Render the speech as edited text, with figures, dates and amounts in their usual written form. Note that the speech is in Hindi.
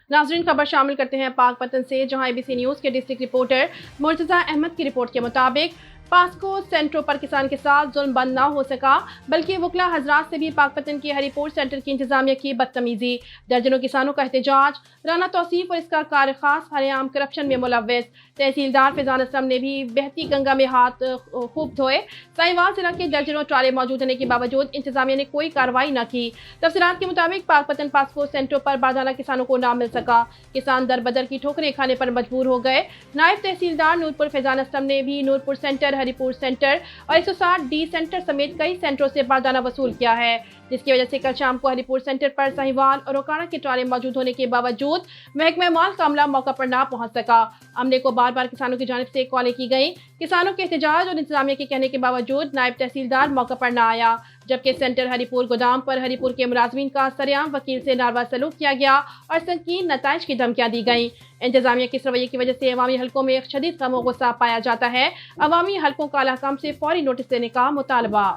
नाजरीन, खबर शामिल करते हैं पाकपतन से, जहां एबीसी न्यूज़ के डिस्ट्रिक्ट रिपोर्टर मुर्तजा अहमद की रिपोर्ट के मुताबिक पास्को सेंटरों पर किसान के साथ जुल्म बंद ना हो सका, बल्कि वकला हजरात से भी पाकपतन के हरिपुर सेंटर की इंतजामिया की बदतमीजी। दर्जनों किसानों का एहतजाज। राना तौसीफ और इसका कार खास हरियाम करप्शन में मुलव्वस। तहसीलदार फैजान असलम ने भी बहती गंगा में हाथ खूब धोए। साहिवाल जिला के दर्जनों ट्राले मौजूद होने के बावजूद इंतजामिया ने कोई कार्रवाई न की। तफसीलात के मुताबिक पाकपतन पास्को सेंटरों पर बारदाना किसानों को ना मिल सका। किसान दर बदर की ठोकरें खाने पर मजबूर हो गए। नायब तहसीलदार नूरपुर फैजान असलम ने भी नूरपुर सेंटर, हरिपुर सेंटर और 160 डी सेंटर समेत कई सेंटरों से बारदाना वसूल किया है, जिसकी वजह से कल शाम को हरिपुर सेंटर पर साहिवाल और ओकाड़ा के ट्राले मौजूद होने के बावजूद महकमा माल का अमला मौका पर ना पहुंच सका। अमले को बार बार किसानों की जानिब से कॉलें की गई। किसानों के एहतजाज और इंतजामिया के कहने के बावजूद नायब तहसीलदार मौका पर ना आया, जबकि सेंटर हरिपुर गोदाम पर हरिपुर के मुलाजमीन का सरेआम वकील से नारवा सलूक किया गया और संकीन नताइज की धमकियां दी गई। इंतजामिया के इस रवैये की वजह से अवामी हलकों में एक शदीद गम और गुस्सा पाया जाता है। अवामी हलकों का आला हुकाम से फौरी नोटिस देने का मुतालबा।